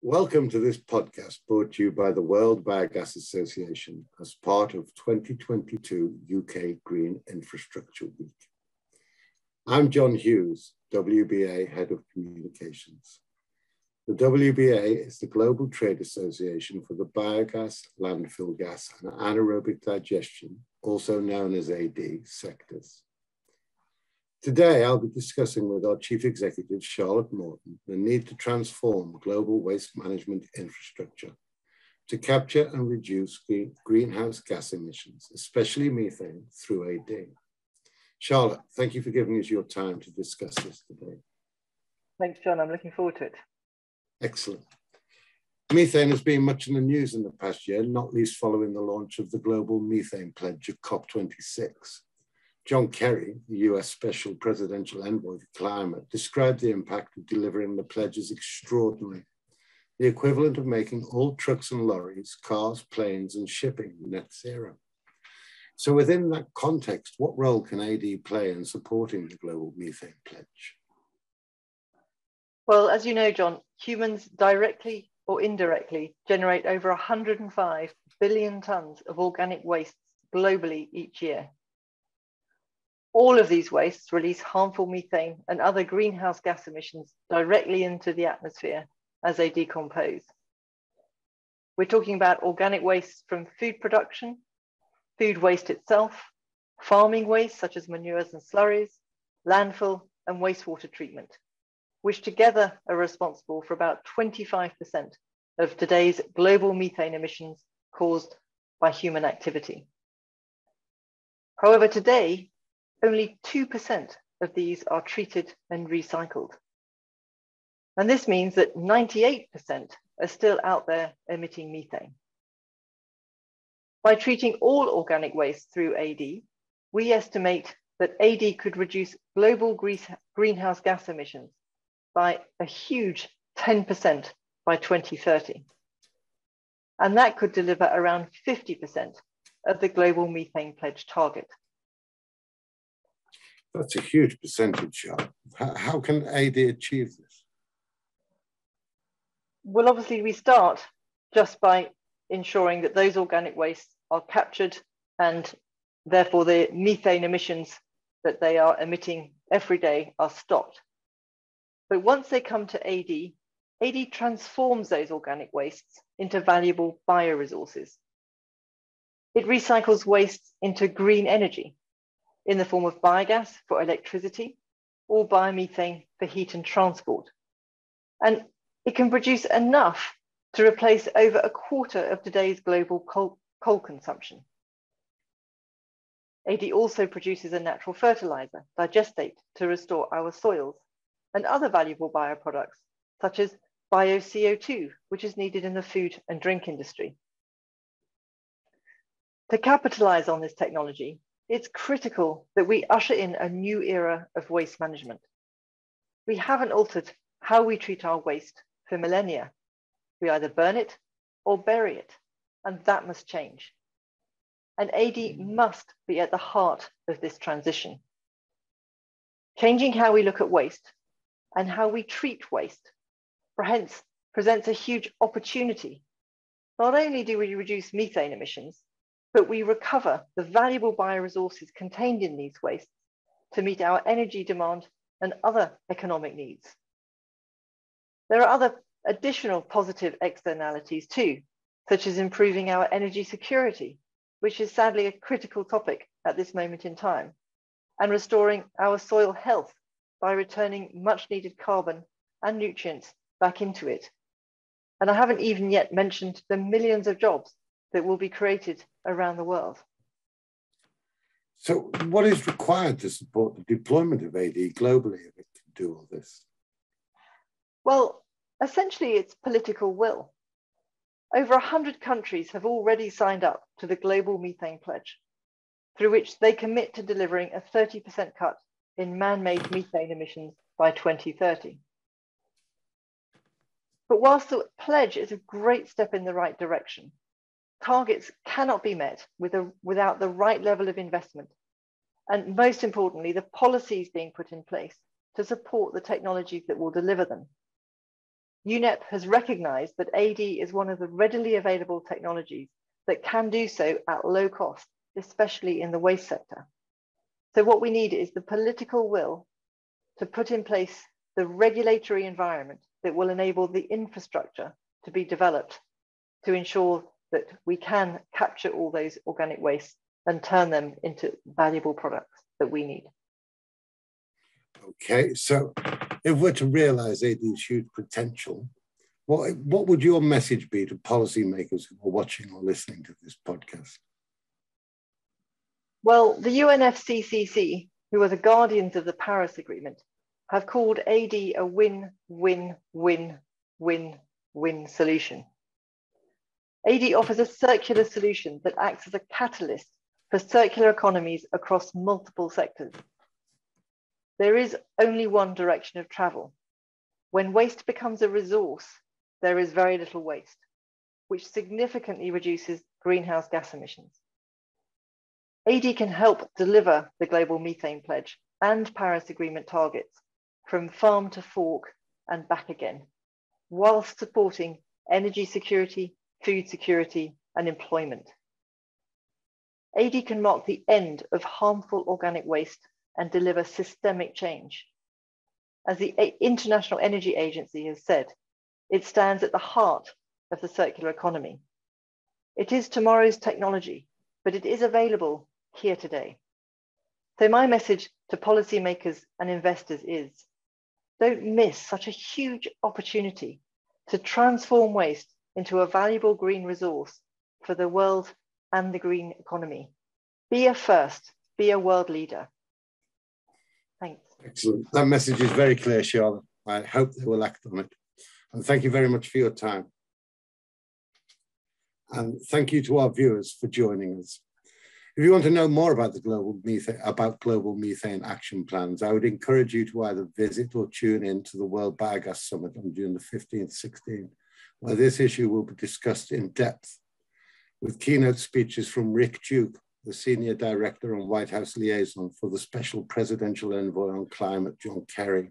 Welcome to this podcast brought to you by the World Biogas Association as part of 2022 UK Green Infrastructure Week. I'm John Hughes, WBA Head of Communications. The WBA is the global trade association for the biogas, landfill gas, and anaerobic digestion, also known as AD, sectors. Today, I'll be discussing with our Chief Executive, Charlotte Morton, the need to transform global waste management infrastructure to capture and reduce greenhouse gas emissions, especially methane, through AD. Charlotte, thank you for giving us your time to discuss this today. Thanks, John. I'm looking forward to it. Excellent. Methane has been much in the news in the past year, not least following the launch of the Global Methane Pledge at COP26. John Kerry, the US Special Presidential Envoy for Climate, described the impact of delivering the pledge as extraordinary, the equivalent of making all trucks and lorries, cars, planes, and shipping net zero. So within that context, what role can AD play in supporting the Global Methane Pledge? Well, as you know, John, humans directly or indirectly generate over 105 billion tons of organic wastes globally each year. All of these wastes release harmful methane and other greenhouse gas emissions directly into the atmosphere as they decompose. We're talking about organic waste from food production, food waste itself, farming waste such as manures and slurries, landfill and wastewater treatment, which together are responsible for about 25% of today's global methane emissions caused by human activity. However, today, only 2% of these are treated and recycled. And this means that 98% are still out there emitting methane. By treating all organic waste through AD, we estimate that AD could reduce global greenhouse gas emissions by a huge 10% by 2030. And that could deliver around 50% of the Global Methane Pledge target. That's a huge percentage, Charlotte. How can AD achieve this? Well, obviously we start just by ensuring that those organic wastes are captured and therefore the methane emissions that they are emitting every day are stopped. But once they come to AD, AD transforms those organic wastes into valuable bioresources. It recycles wastes into green energy in the form of biogas for electricity or biomethane for heat and transport. And it can produce enough to replace over a quarter of today's global coal consumption. AD also produces a natural fertilizer, digestate, to restore our soils and other valuable bioproducts, such as bio-CO2, which is needed in the food and drink industry. To capitalize on this technology, it's critical that we usher in a new era of waste management. We haven't altered how we treat our waste for millennia. We either burn it or bury it, and that must change. And AD must be at the heart of this transition. Changing how we look at waste and how we treat waste presents a huge opportunity. Not only do we reduce methane emissions, but we recover the valuable bioresources contained in these wastes to meet our energy demand and other economic needs. There are other additional positive externalities too, such as improving our energy security, which is sadly a critical topic at this moment in time, and restoring our soil health by returning much needed carbon and nutrients back into it. And I haven't even yet mentioned the millions of jobs that will be created around the world. So what is required to support the deployment of AD globally if it can do all this? Well, essentially it's political will. Over 100 countries have already signed up to the Global Methane Pledge, through which they commit to delivering a 30% cut in man-made methane emissions by 2030. But whilst the pledge is a great step in the right direction, targets cannot be met without the right level of investment, and most importantly, the policies being put in place to support the technologies that will deliver them. UNEP has recognized that AD is one of the readily available technologies that can do so at low cost, especially in the waste sector. So what we need is the political will to put in place the regulatory environment that will enable the infrastructure to be developed to ensure that we can capture all those organic wastes and turn them into valuable products that we need. Okay, so if we're to realize AD's huge potential, what would your message be to policymakers who are watching or listening to this podcast? Well, the UNFCCC, who are the guardians of the Paris Agreement, have called AD a win-win-win-win-win solution. AD offers a circular solution that acts as a catalyst for circular economies across multiple sectors. There is only one direction of travel. When waste becomes a resource, there is very little waste, which significantly reduces greenhouse gas emissions. AD can help deliver the Global Methane Pledge and Paris Agreement targets from farm to fork and back again, whilst supporting energy security, food security, and employment. AD can mark the end of harmful organic waste and deliver systemic change. As the International Energy Agency has said, it stands at the heart of the circular economy. It is tomorrow's technology, but it is available here today. So my message to policymakers and investors is, don't miss such a huge opportunity to transform waste into a valuable green resource for the world and the green economy. Be a first, be a world leader. Thanks. Excellent. That message is very clear, Charlotte. I hope they will act on it. And thank you very much for your time. And thank you to our viewers for joining us. If you want to know more about global methane action plans, I would encourage you to either visit or tune in to the World Biogas Summit on June the 15th, 16th, where this issue will be discussed in depth with keynote speeches from Rick Duke, the Senior Director and White House Liaison for the Special Presidential Envoy on Climate, John Kerry,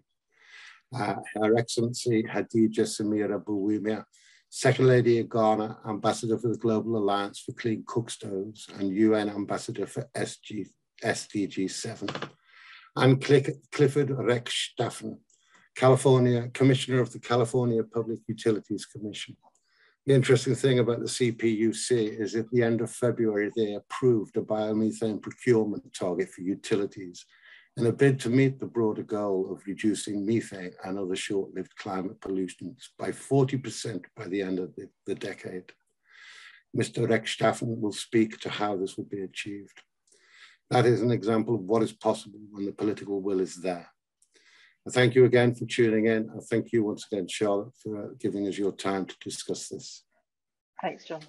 Her Excellency Hadija Samira Bouimia, Second Lady of Ghana, Ambassador for the Global Alliance for Clean Cook Stoves and UN Ambassador for SDG 7, and Clifford Reckstaffen, California Commissioner of the California Public Utilities Commission. The interesting thing about the CPUC is at the end of February, they approved a biomethane procurement target for utilities in a bid to meet the broader goal of reducing methane and other short-lived climate pollutants by 40% by the end of the decade. Mr. Reckstaffen will speak to how this will be achieved. That is an example of what is possible when the political will is there. I thank you again for tuning in. And thank you once again, Charlotte, for giving us your time to discuss this. Thanks, John.